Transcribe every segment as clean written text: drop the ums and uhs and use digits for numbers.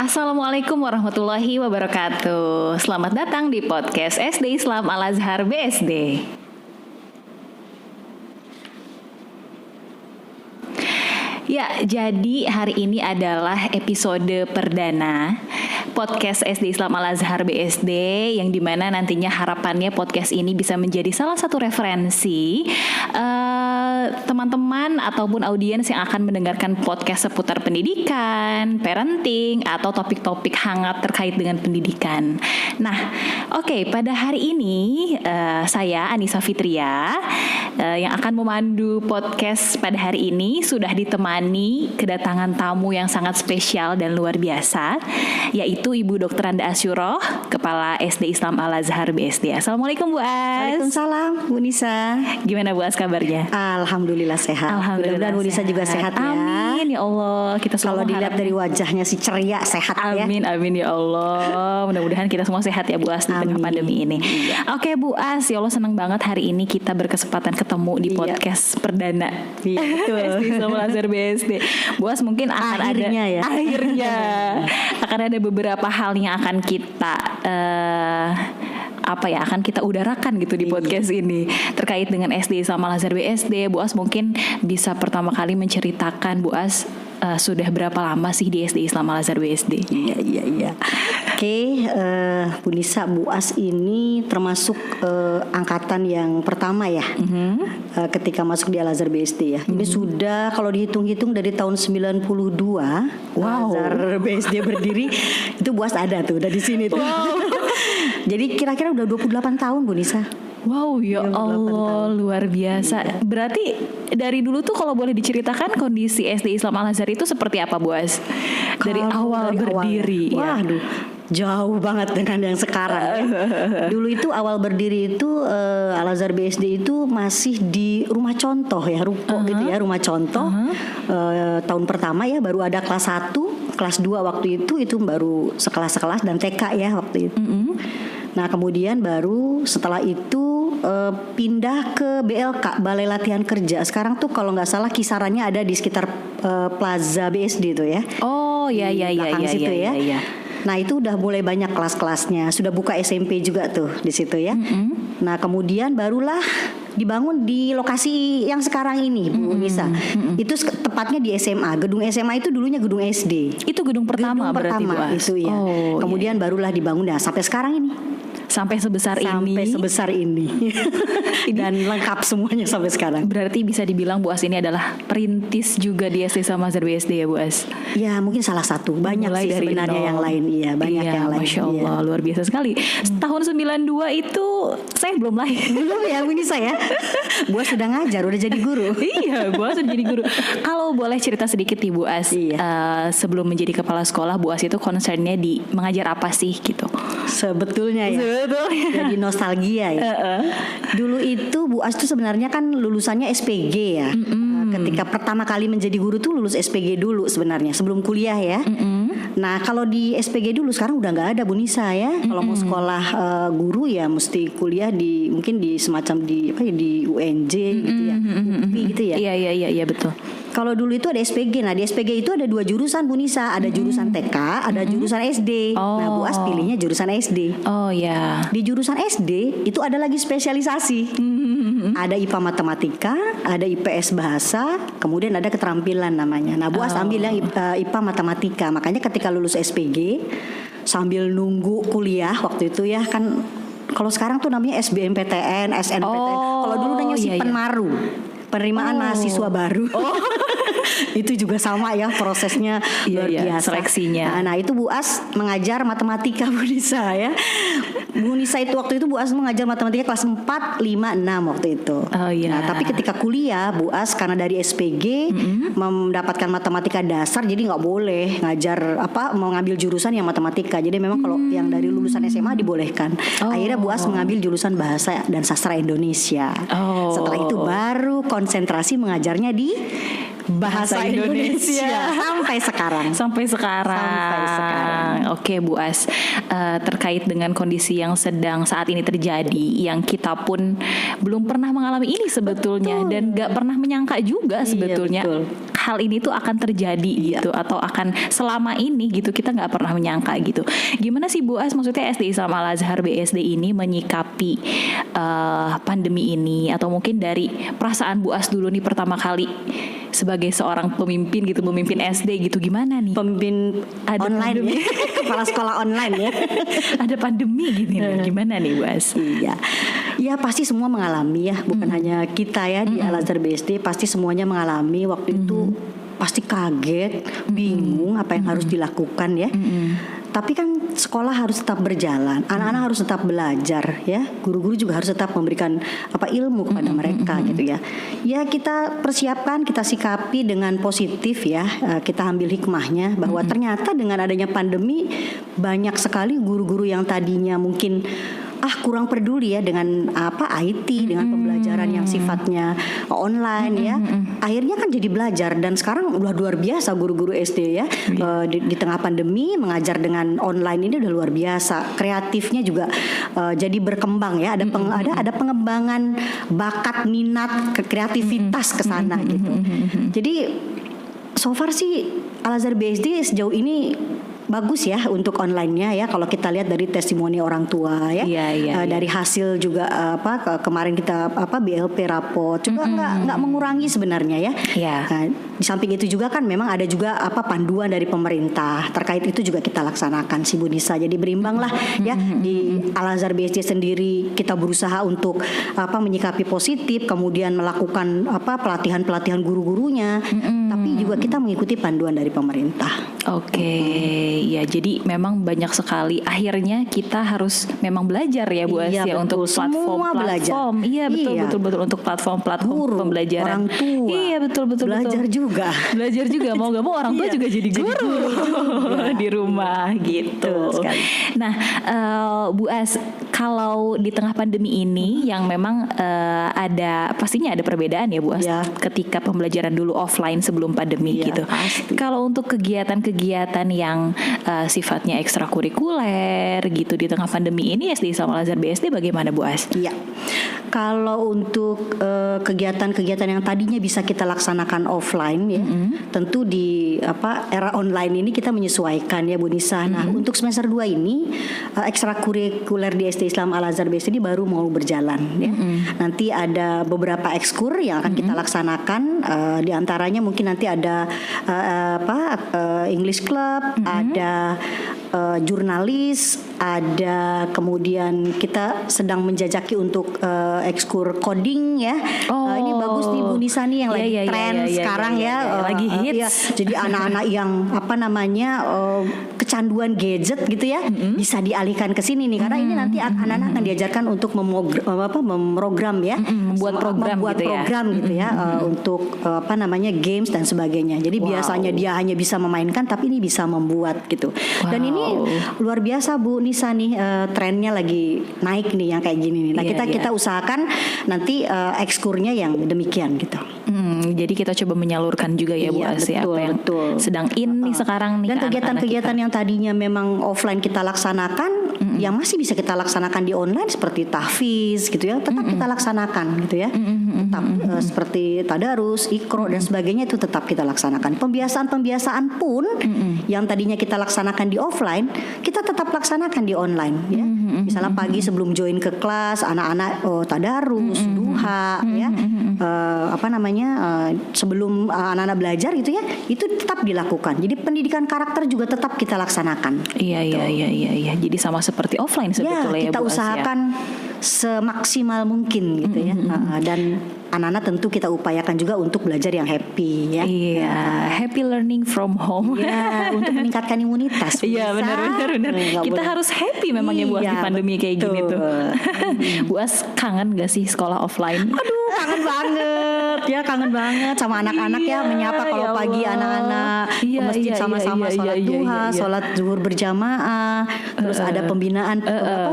Assalamualaikum warahmatullahi wabarakatuh. Selamat datang di podcast SD Islam Al-Azhar BSD. Ya, jadi hari ini adalah episode perdana podcast SD Islam Al-Azhar BSD, yang dimana nantinya harapannya podcast ini bisa menjadi salah satu referensi teman-teman ataupun audiens yang akan mendengarkan podcast seputar pendidikan, parenting, atau topik-topik hangat terkait dengan pendidikan. Nah, oke, pada hari ini saya Anissa Fitria yang akan memandu podcast pada hari ini sudah ditemani kedatangan tamu yang sangat spesial dan luar biasa, yaitu Ibu Dr. Anda Asyuroh, Kepala SD Islam Al-Azhar BSD. Assalamualaikum Bu As. Waalaikumsalam Bu Nisa. Gimana Bu As kabarnya? Alhamdulillah sehat. Mudah-mudahan Bu Nisa juga sehat ya. Amin ya Allah. Kita kalau dilihat dari wajahnya si ceria sehat ya. Amin ya Allah. Mudah-mudahan kita semua sehat ya Bu As di tengah pandemi ini. Iya. Oke Bu As, ya Allah senang banget hari ini kita berkesempatan ketemu di podcast perdana. Iya betul. SD Islam Al-Azhar BSD. Bu As mungkin akan akhirnya akan ada beberapa hal yang akan kita akan kita udarakan gitu di podcast ini terkait dengan SD Islam Al-Azhar BSD. Bu As mungkin bisa pertama kali menceritakan Bu As sudah berapa lama sih di SD Islam Al-Azhar BSD? Iya. Oke, Bu Nisa, Bu As ini termasuk angkatan yang pertama ya, ketika masuk di Al-Azhar BSD ya. Ini sudah kalau dihitung-hitung dari tahun 92, Al-Azhar BSD berdiri, itu Bu As ada tuh, udah di sini tuh. Jadi kira-kira udah 28 tahun Bu Nisa. Wow, ya Allah, luar biasa. Iya. Berarti dari dulu tuh kalau boleh diceritakan kondisi SD Islam Al-Azhar itu seperti apa Bu As? Dari awal berdiri. Waduh, jauh banget dengan yang sekarang. Dulu itu awal berdiri itu Al-Azhar BSD itu masih di rumah contoh ya, ruko gitu ya, rumah contoh. Tahun pertama ya baru ada kelas 1, kelas 2 waktu itu baru sekelas-sekelas dan TK ya waktu itu. Nah kemudian baru setelah itu pindah ke BLK, Balai Latihan Kerja. Sekarang tuh kalau nggak salah kisarannya ada di sekitar Plaza BSD tuh ya. Oh iya. Nah itu udah mulai banyak kelas-kelasnya. Sudah buka SMP juga tuh di situ ya. Nah kemudian barulah dibangun di lokasi yang sekarang ini Bu Nisa. Itu tepatnya di SMA. Gedung SMA itu dulunya gedung SD. Itu gedung pertama berarti Bu As. Itu ya. Kemudian barulah dibangun sampai sekarang ini. Sampai sebesar ini. Dan lengkap semuanya sampai sekarang. Berarti bisa dibilang Bu As ini adalah perintis juga di SD Islam Al-Azhar BSD ya Bu As. Ya mungkin salah satu. Banyak mulai sih dari sebenarnya yang lain. Iya banyak yang lain. Masya Allah luar biasa sekali. Tahun 92 itu saya belum lahir. Belum ya Bu Nisa ya. Bu As sudah ngajar, udah jadi guru. Iya, Bu As sudah jadi guru. Kalau boleh cerita sedikit nih Bu As, sebelum menjadi kepala sekolah Bu As itu concernnya di mengajar apa sih gitu? Sebetulnya jadi nostalgia ya. Dulu itu Bu As tuh sebenarnya kan lulusannya SPG ya. Ketika pertama kali menjadi guru tuh lulus SPG dulu sebenarnya sebelum kuliah ya. Nah kalau di SPG dulu sekarang udah nggak ada Bu Nisa ya. Kalau mau sekolah guru ya mesti kuliah mungkin di semacam di UNJ gitu ya, UPI gitu ya. Iya betul. Kalau dulu itu ada SPG. Nah di SPG itu ada 2 jurusan Bu Nisa. Ada jurusan TK, ada jurusan SD. Nah Bu As pilihnya jurusan SD. Oh ya. Di jurusan SD itu ada lagi spesialisasi. Ada IPA Matematika, ada IPS Bahasa, kemudian ada keterampilan namanya. Nah Bu As ambil yang IPA Matematika. Makanya ketika lulus SPG sambil nunggu kuliah waktu itu ya kan, kalau sekarang tuh namanya SBMPTN, SNPTN. Kalau dulu namanya Penmaru, penerimaan mahasiswa baru. Itu juga sama ya prosesnya luar biasa seleksinya. Nah itu Bu As mengajar matematika Bu Nisa ya. Bu Nisa itu waktu itu Bu As mengajar matematika kelas 4, 5, 6 waktu itu. Nah tapi ketika kuliah Bu As karena dari SPG mendapatkan matematika dasar, jadi nggak boleh ngajar mau ngambil jurusan yang matematika. Jadi memang kalau yang dari lulusan SMA dibolehkan. Akhirnya Bu As mengambil jurusan Bahasa dan Sastra Indonesia. Setelah itu baru konsentrasi mengajarnya di Bahasa Indonesia sampai sekarang. Oke Bu As, terkait dengan kondisi yang sedang saat ini terjadi, yang kita pun belum pernah mengalami ini sebetulnya. Betul. Dan gak pernah menyangka juga sebetulnya. Betul. hal ini tuh akan terjadi gitu, atau akan selama ini gitu kita nggak pernah menyangka gitu. Gimana sih Bu As, maksudnya SD Islam Al Azhar BSD ini menyikapi pandemi ini, atau mungkin dari perasaan Bu As dulu nih pertama kali sebagai seorang pemimpin gitu, pemimpin SD gitu, gimana nih? Pemimpin ada online pandemi. ya, kepala sekolah online ya. Ada pandemi gini nih, gimana nih Bu As? Iya, ya pasti semua mengalami ya, bukan hanya kita ya di Al Azhar BSD, pasti semuanya mengalami waktu itu. Pasti kaget, bingung apa yang harus dilakukan ya. Tapi kan sekolah harus tetap berjalan, anak-anak harus tetap belajar ya. Guru-guru juga harus tetap memberikan ilmu kepada mereka gitu ya. Ya kita persiapkan, kita sikapi dengan positif ya. Kita ambil hikmahnya bahwa ternyata dengan adanya pandemi banyak sekali guru-guru yang tadinya mungkin kurang peduli ya dengan IT, dengan pembelajaran yang sifatnya online ya. Akhirnya kan jadi belajar, dan sekarang udah luar biasa guru-guru SD ya. Di tengah pandemi mengajar dengan online ini udah luar biasa. Kreatifnya juga jadi berkembang ya. Ada pengembangan bakat, minat, kreativitas ke sana gitu. Jadi so far sih Al Azhar BSD sejauh ini bagus ya untuk online-nya ya, kalau kita lihat dari testimoni orang tua ya. Dari hasil juga kemarin kita BLP rapot juga nggak mengurangi sebenarnya ya. Nah, di samping itu juga kan memang ada juga panduan dari pemerintah terkait itu juga kita laksanakan sih Bu Nisa. Jadi berimbang lah ya, di Al Azhar BSD sendiri kita berusaha untuk menyikapi positif, kemudian melakukan pelatihan guru-gurunya, tapi juga kita mengikuti panduan dari pemerintah. Ya jadi memang banyak sekali akhirnya kita harus memang belajar ya Bu As ya, untuk platform. Iya betul untuk platform pembelajaran. Orang tua. Iya betul belajar juga. Belajar juga, mau gak mau orang tua juga jadi guru di rumah gitu. Nah Bu As, kalau di tengah pandemi ini yang memang pastinya ada perbedaan ya Bu As ketika pembelajaran dulu offline sebelum pandemi gitu. Kalau untuk kegiatan yang sifatnya ekstrakurikuler gitu di tengah pandemi ini, SD Islam Al Azhar BSD bagaimana Bu As? Iya. Kalau untuk kegiatan-kegiatan yang tadinya bisa kita laksanakan offline ya, tentu di era online ini kita menyesuaikan ya Bu Nisa. Nah, untuk semester 2 ini ekstrakurikuler di SD Islam Al Azhar BSD baru mau berjalan ya. Nanti ada beberapa ekskur yang akan kita laksanakan, di antaranya mungkin nanti ada English Club, ada jurnalis, ada kemudian kita sedang menjajaki untuk ekskur coding ya. Ini bagus nih Bu Nisa nih yang lagi tren sekarang ya, lagi hits. Ya, jadi anak-anak yang kecanduan gadget gitu ya, bisa dialihkan ke sini nih, karena ini nanti anak-anak akan diajarkan untuk memprogram ya, membuat program gitu ya, untuk games dan sebagainya. Jadi biasanya dia hanya bisa memainkan, tapi ini bisa membuat gitu. Dan ini luar biasa Bu Nisa nih, trennya lagi naik nih yang kayak gini nih. Nah, kita usahakan nanti ekskurnya yang demikian gitu. Jadi kita coba menyalurkan juga ya Bu As, apa yang sedang nih sekarang nih. Dan kegiatan-kegiatan yang tadinya memang offline kita laksanakan, yang masih bisa kita laksanakan di online seperti tahfiz gitu ya, tetap kita laksanakan gitu ya. Tetap seperti tadarus, ikro dan sebagainya itu tetap kita laksanakan. Pembiasaan pun yang tadinya kita laksanakan di offline, kita tetap laksanakan di online ya. Misalnya pagi sebelum join ke kelas, anak-anak tadarus, duha ya. Sebelum anak-anak belajar gitu ya, itu tetap dilakukan. Jadi pendidikan karakter juga tetap kita laksanakan. Iya. Jadi sama seperti offline sebetulnya ya, kita usahakan semaksimal mungkin gitu ya. Dan anak-anak tentu kita upayakan juga untuk belajar yang happy ya. Iya, happy learning from home. Iya, untuk meningkatkan imunitas. Iya, benar. Kita harus happy memang ya Bu As di pandemi kayak gini tuh. Bu As kangen gak sih sekolah offline? Aduh, kangen banget ya, kangen banget sama anak-anak ya, menyapa kalau pagi anak-anak ke masjid sama-sama sholat duha, sholat zuhur berjamaah, terus ada pembinaan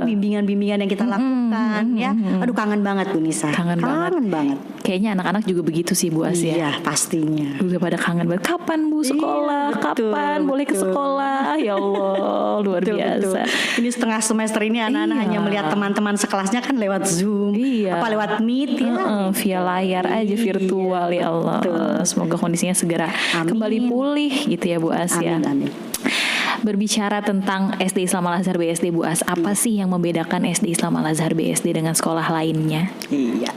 bimbingan-bimbingan yang kita lakukan ya. Aduh, kangen banget Bu Nisa. Kangen banget. Kayaknya anak-anak juga begitu sih Bu As ya. Iya, pastinya. Udah pada kangen banget. Kapan Bu sekolah? Kapan boleh ke sekolah? Ya Allah, luar biasa. Ini setengah semester ini anak-anak hanya melihat teman-teman sekelasnya kan lewat Zoom, lewat Meet ya. Via layar aja, virtual virtual ya Allah. Semoga kondisinya segera kembali pulih gitu ya Bu As ya. Amin. Berbicara tentang SD Islam Al-Azhar BSD Bu As, apa sih yang membedakan SD Islam Al-Azhar BSD dengan sekolah lainnya? Iya,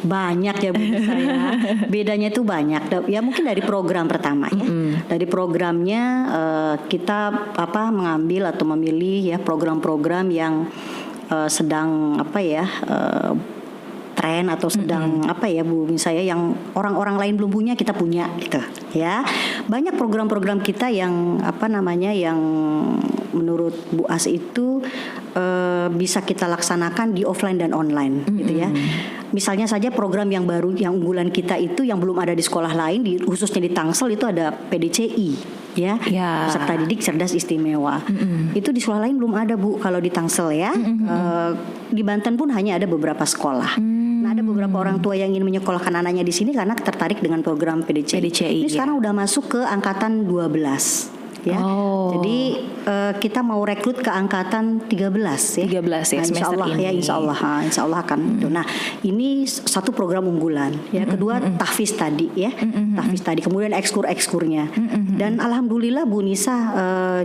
banyak ya Bu saya. Bedanya itu banyak. Ya mungkin dari program pertama ya. Dari programnya kita mengambil atau memilih ya program-program yang sedang tren atau sedang Bu saya yang orang-orang lain belum punya, kita punya gitu ya. Banyak program-program kita yang yang menurut Bu As itu bisa kita laksanakan di offline dan online gitu ya. Misalnya saja program yang baru yang unggulan kita itu yang belum ada di sekolah lain, khususnya di Tangsel itu ada PDCI ya. Peserta didik cerdas istimewa. Itu di sekolah lain belum ada Bu kalau di Tangsel ya. Di Banten pun hanya ada beberapa sekolah. Nah, ada beberapa orang tua yang ingin menyekolahkan anaknya di sini karena tertarik dengan program PDCI. Ini sekarang udah masuk ke angkatan 12 ya. Jadi kita mau rekrut ke angkatan 13 ya. 13 ya, semester ini. Ya insya Allah akan. Nah, ini satu program unggulan. Ya, kedua tahfiz tadi ya. Tahfiz tadi, kemudian ekskurnya. Dan alhamdulillah Bu Nisa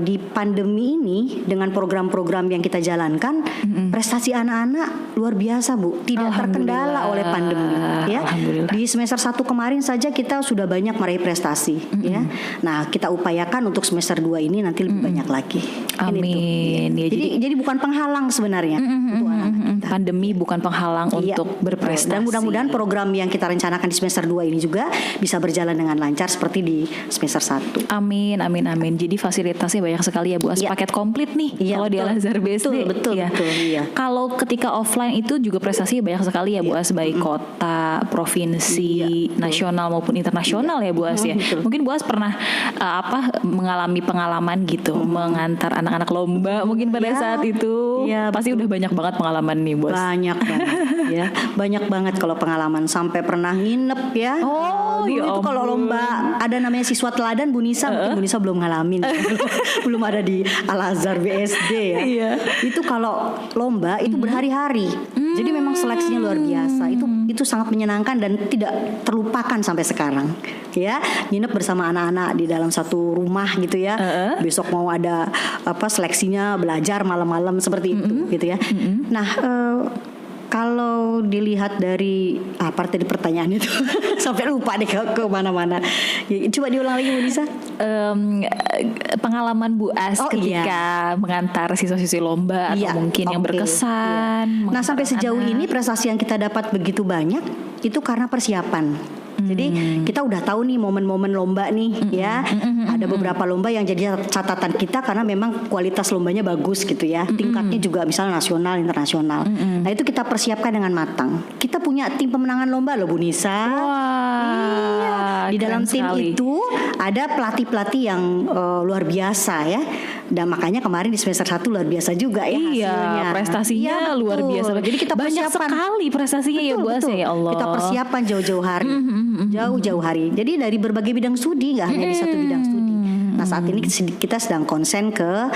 di pandemi ini dengan program-program yang kita jalankan, prestasi anak-anak luar biasa Bu. Tidak terkendala oleh pandemi ya. Di semester 1 kemarin saja kita sudah banyak meraih prestasi ya. Nah, kita upayakan untuk semester 2 ini nanti lebih banyak lagi. Amin. Ya, jadi bukan penghalang sebenarnya untuk anak-anak kita. Pandemi bukan penghalang untuk berprestasi. Dan mudah-mudahan program yang kita rencanakan di semester 2 ini juga bisa berjalan dengan lancar seperti di semester 1. Amin. Jadi fasilitasnya banyak sekali ya Bu As. Paket komplit nih kalau di Al-Azhar BSD. Betul. Kalau ketika offline itu juga prestasinya banyak sekali ya Bu As, baik kota, provinsi, nasional maupun internasional ya Bu As ya. Mungkin Bu As pernah mengalami pengalaman gitu mengantar anak-anak lomba mungkin pada saat itu. Pasti udah banyak banget pengalaman nih Bu As. Banyak banget ya. Banyak banget kalau pengalaman, sampai pernah nginep ya. Dulu itu kalau lomba ada namanya siswa teladan Bu Nisa, mungkin Bu Nisa belum ngalamin. Belum ada di Al-Azhar BSD ya. Itu kalau lomba itu berhari-hari. Jadi memang seleksinya luar biasa. Itu sangat menyenangkan dan tidak terlupakan sampai sekarang. Ya, nginep bersama anak-anak di dalam satu rumah gitu ya. Besok mau ada seleksinya, belajar malam-malam seperti itu gitu ya. Nah, kalau dilihat dari tadi pertanyaan itu sampai lupa deh ke mana-mana. Coba diulang lagi Bu Nisa. Pengalaman Bu As ketika mengantar siswa-siswi lomba atau mungkin yang berkesan. Nah, sampai sejauh ini prestasi yang kita dapat begitu banyak itu karena persiapan. Jadi kita udah tahu nih momen-momen lomba nih ya. Ada beberapa lomba yang jadi catatan kita karena memang kualitas lombanya bagus gitu ya. Tingkatnya juga misalnya nasional, internasional. Nah, itu kita persiapkan dengan matang. Kita punya tim pemenangan lomba loh Bu Nisa. Di dalam tim itu ada pelatih-pelatih yang luar biasa ya. Dan makanya kemarin di semester 1 luar biasa juga ya hasilnya. Prestasinya luar biasa. Jadi kita banyak sekali prestasinya ya Bu As ya Allah. Kita persiapan jauh-jauh hari. Jauh-jauh hari. Jadi dari berbagai bidang studi, nggak hanya di satu bidang studi. Nah, saat ini kita sedang konsen ke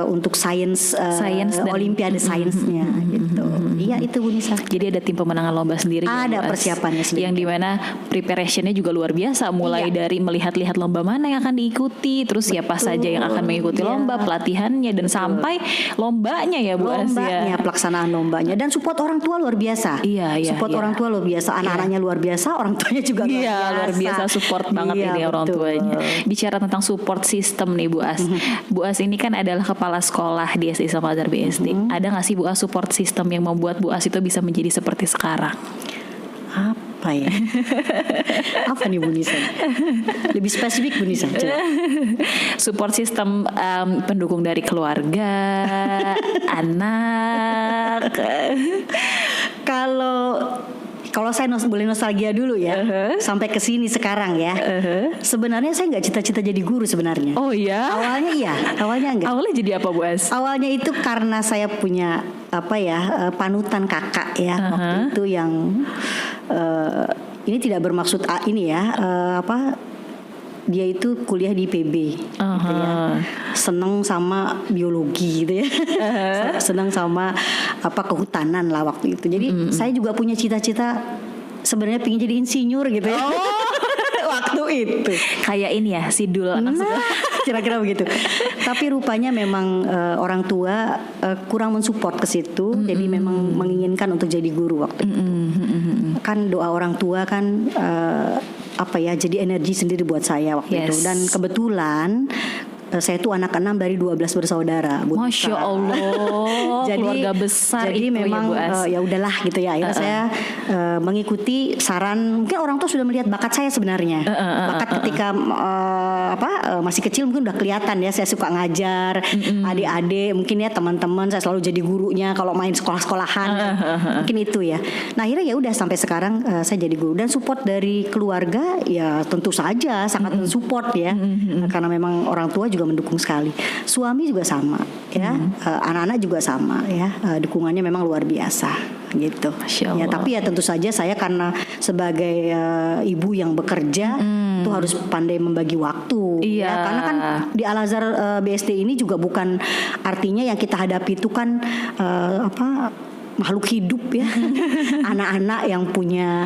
untuk sains dan olimpiade sainsnya gitu. Iya itu Bu Nisa. Jadi ada tim pemenangan lomba sendiri. Ada persiapannya sendiri. Yang dimana preparationnya juga luar biasa. Mulai dari melihat-lihat lomba mana yang akan diikuti, terus siapa saja yang akan mengikuti lomba, pelatihannya dan sampai lombanya ya Bu As. Lombanya, pelaksanaan lombanya dan support orang tua luar biasa. Support orang tua luar biasa, anak-anaknya luar biasa, orang tuanya juga luar biasa. Luar biasa support banget ini orang tuanya. Bicara tentang support system nih Bu As. Bu As ini kan adalah kepala sekolah di SD Islam Al-Azhar BSD. Ada nggak sih Bu As support system yang membuat Bu As itu bisa menjadi seperti sekarang? Apa ya? Apa nih Bu Nisa? Lebih spesifik Bu Nisa. Support system pendukung dari keluarga, anak. Kalau saya boleh nostalgia dulu ya, sampai ke sini sekarang ya. Sebenarnya saya nggak cita-cita jadi guru sebenarnya. Oh iya? Awalnya iya, awalnya enggak. Awalnya jadi apa Bu As? Awalnya itu karena saya punya panutan kakak ya waktu itu yang ini tidak bermaksud ini ya dia itu kuliah di IPB gitu ya. Seneng sama biologi gitu ya. Seneng sama kehutanan lah waktu itu. Jadi saya juga punya cita-cita sebenarnya pengen jadi insinyur gitu ya. Waktu itu kayak ini ya Sidul anak kira-kira begitu. Tapi rupanya memang orang tua kurang mensupport ke situ. Jadi memang menginginkan untuk jadi guru waktu itu. Kan doa orang tua kan jadi energi sendiri buat saya waktu itu. Dan kebetulan saya itu anak 6 dari 12 bersaudara. Masya Allah. Jadi keluarga besar. Jadi itu memang ya udahlah gitu ya. Akhirnya saya mengikuti saran. Mungkin orang tua sudah melihat bakat saya sebenarnya. Bakat ketika masih kecil mungkin udah kelihatan ya. Saya suka ngajar adik-adik. Mungkin ya teman-teman saya selalu jadi gurunya kalau main sekolah-sekolahan. Mungkin itu ya. Nah akhirnya ya udah sampai sekarang saya jadi guru. Dan support dari keluarga ya tentu saja sangat mensupport ya. Karena memang orang tua juga mendukung sekali. Suami juga sama ya. Anak-anak juga sama ya. Dukungannya memang luar biasa gitu. Ya tapi ya tentu saja saya karena sebagai ibu yang bekerja itu harus pandai membagi waktu ya. Karena kan di Al-Azhar BSD ini juga bukan artinya yang kita hadapi itu kan makhluk hidup ya. Anak-anak yang punya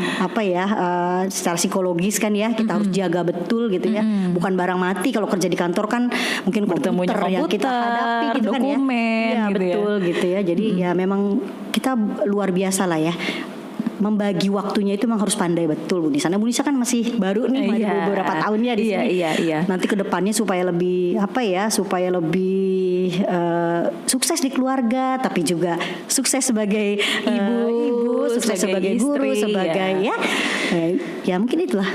secara psikologis kan ya kita harus jaga betul gitu ya. Bukan barang mati. Kalau kerja di kantor kan mungkin komputer yang kita hadapi gitu kan ya. Ya gitu betul ya. Gitu ya. Jadi ya memang kita luar biasa lah ya. Membagi waktunya itu memang harus pandai betul Bu Nisa. Nah Bu Nisa kan masih baru nih, masih beberapa tahunnya di sini. Nanti kedepannya supaya lebih sukses di keluarga, tapi juga sukses sebagai ibu, sukses sebagai guru, sebagai ya mungkin itulah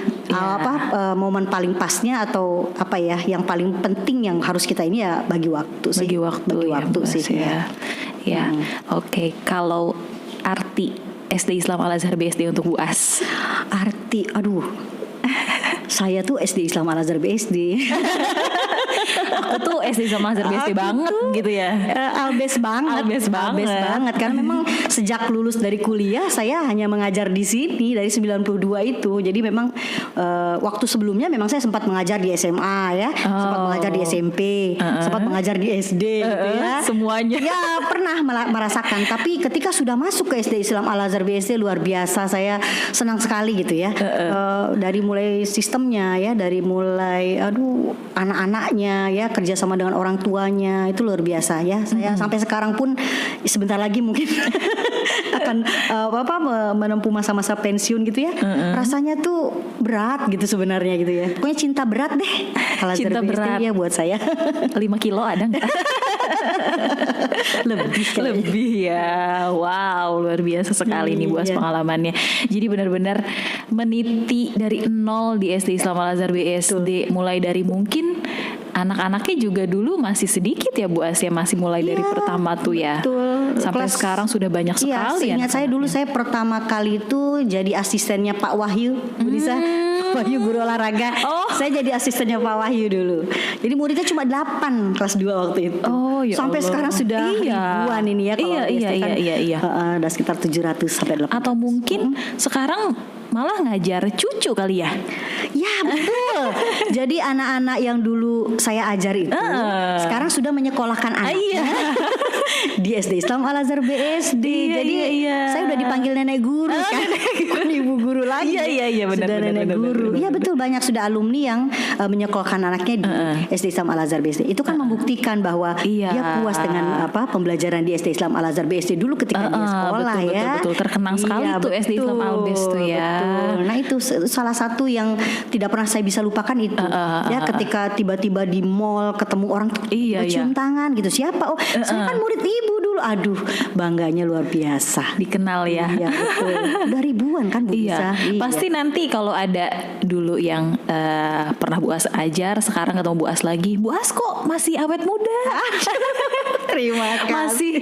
momen paling pasnya atau yang paling penting yang harus kita ini ya bagi waktu sih. Bagi waktu sih ya. Oke, kalau arti SD Islam Al-Azhar BSD untuk Bu As. Arti, saya tuh SD Islam Al-Azhar BSD. Aku tuh SD Islam Al-Azhar BSD banget gitu ya. Albes banget. Karena memang sejak lulus dari kuliah saya hanya mengajar di sini dari 92 itu. Jadi memang waktu sebelumnya memang saya sempat mengajar di SMA ya, sempat mengajar di SMP, sempat mengajar di SD gitu ya. Semuanya. Ya pernah merasakan. Tapi ketika sudah masuk ke SD Islam Al-Azhar BSD luar biasa, saya senang sekali gitu ya. Dari mulai sistemnya ya, dari mulai anak-anaknya ya, kerjasama dengan orang tuanya itu luar biasa ya. Saya sampai sekarang pun sebentar lagi mungkin akan menempuh masa-masa pensiun gitu ya. Rasanya tuh berat gitu sebenarnya gitu ya. Pokoknya cinta berat deh. Cinta berat ya buat saya. 5 kilo ada nggak? Lebih ya. Wow, luar biasa sekali nih Bu As pengalamannya. Jadi benar-benar meniti dari nol di SD Islam Al-Azhar BSD. Mulai dari mungkin anak-anaknya juga dulu masih sedikit ya Bu As ya, masih mulai dari pertama tuh ya. Betul. Sampai sekarang sudah banyak sekali. Ingat saya dulu saya pertama kali itu jadi asistennya Pak Wahyu, Bu Nisa. Wahyu guru olahraga. Saya jadi asistennya Pak Wahyu dulu. Jadi muridnya cuma 8 kelas 2 waktu itu. Ya sampai Allah. Sekarang sudah ribuan ini ya kalau iya. Ada sekitar 700 sampai 800. Atau mungkin sekarang malah ngajar cucu kali ya. Ya betul. Jadi anak-anak yang dulu saya ajar itu sekarang sudah menyekolahkan anaknya di SD Islam Al-Azhar BSD. Jadi saya udah dipanggil nenek guru kan. Bukan ibu guru lagi. Iya benar. Sudah nenek guru. Iya betul, banyak sudah alumni yang menyekolahkan anaknya di SD Islam Al-Azhar BSD. Itu kan membuktikan bahwa dia puas dengan pembelajaran di SD Islam Al-Azhar BSD dulu ketika dia sekolah betul. Terkenang sekali tuh SD Islam Al-BSD tuh ya. Betul. Nah itu salah satu yang tidak pernah saya bisa lupakan itu. Ya ketika tiba-tiba di mall ketemu orang tuh cium tangan gitu. Siapa? Saya kan murid ibu dulu. Aduh, bangganya luar biasa. Dikenal ya. Iya betul. Udah ribuan kan Bu Nisa. Pasti nanti kalau ada dulu yang pernah Bu As ajar, sekarang ketemu Bu As lagi, Bu As kok masih awet muda. Terima kasih. Masih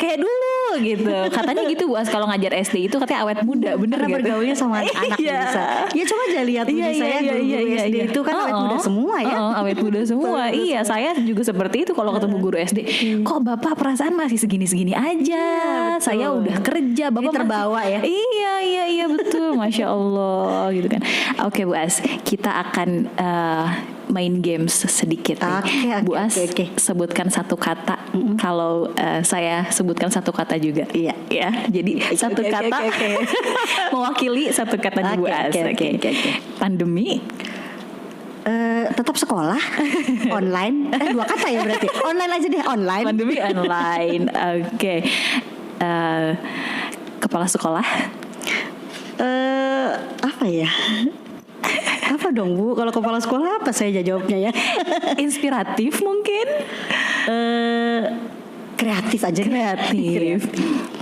kayak dulu gitu. Katanya gitu Bu As kalau ngajar SD itu katanya awet muda, bener karena gitu. Bergaulnya sama anak bisa. Ya coba aja lihat saya guru SD itu kan awet muda semua ya. Awet muda semua. Iya, saya juga seperti itu kalau ketemu guru SD. Kok Bapak perasaan masih segini-segini aja? Saya udah kerja, Bapak terbawa ya. Iya betul. Masya Allah gitu kan. Oke Bu As, kita akan main games sedikit nih. Bu As sebutkan satu kata. Kalau saya sebutkan satu kata juga. Iya. Ya. Jadi satu kata mewakili satu kata Bu As. Oke. Pandemi. Tetap sekolah online. 2 kata ya berarti. Online aja deh, online. Pandemi online. Oke. Kepala sekolah. Apa ya? Apa dong Bu? Kalau kepala sekolah apa saya jawabnya ya? Inspiratif mungkin. Kreatif aja. Kreatif.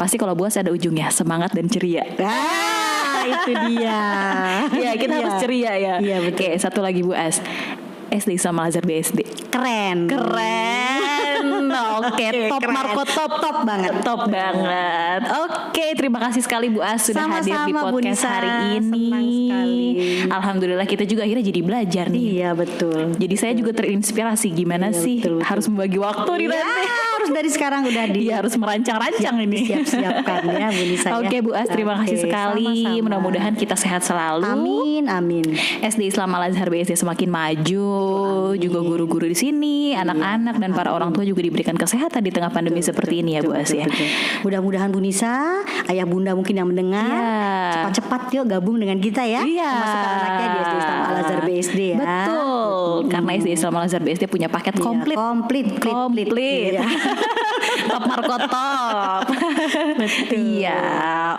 Pasti kalau Bu As ada ujungnya semangat dan ceria. Itu dia. Ya kita harus ceria ya. Iya betul. Oke, satu lagi Bu As. SD Islam Al Azhar BSD. Keren. Oke, top keren. Marco top banget. Top banget. Oke, terima kasih sekali Bu As sudah hadir di podcast hari ini. Senang sekali. Alhamdulillah kita juga akhirnya jadi belajar nih. Iya betul. Jadi saya juga terinspirasi gimana sih betul. Harus membagi waktu nih nanti. Harus dari sekarang udah harus merancang-rancang ini. Siap-siapkan ya Bu Nisa. Oke Bu As, terima kasih sekali. Sama-sama. Mudah-mudahan kita sehat selalu. Amin. SD Islam Al Azhar BSD semakin maju. Juga guru-guru di sini, anak-anak dan para orang tua juga diberikan kesehatan di tengah pandemi seperti ini ya Bu As ya. Mudah-mudahan Bu Nisa, ayah bunda mungkin yang mendengar, cepat-cepat yuk gabung dengan kita ya. Masukkan anaknya di SD Islam Al Azhar BSD ya. Betul. Karena SD Islam Al Azhar BSD punya paket komplit. Komplit. Top Marco top. Iya.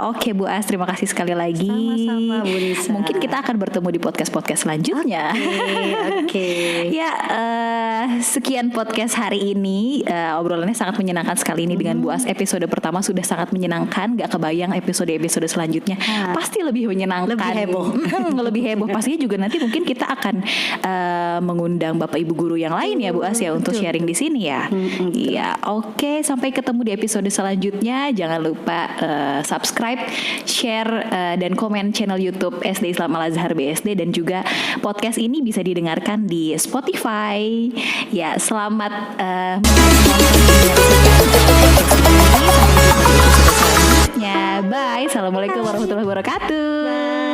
Oke Bu As, terima kasih sekali lagi. Sama-sama Bu Nisa. Mungkin kita akan bertemu di podcast selanjutnya. Oke. Ya, sekian podcast hari ini. Obrolannya sangat menyenangkan sekali ini dengan Bu As. Episode pertama sudah sangat menyenangkan. Gak kebayang episode selanjutnya pasti lebih menyenangkan. Lebih heboh. Pastinya juga nanti mungkin kita akan mengundang Bapak Ibu guru yang lain ya Bu As ya untuk sharing di sini ya. Iya, oke. Sampai ketemu di episode selanjutnya. Jangan lupa subscribe, share dan komen channel YouTube SD Islam Al Azhar BSD, dan juga podcast ini bisa didengarkan di Spotify. Ya, selamat Bye. Assalamualaikum warahmatullahi wabarakatuh. Bye.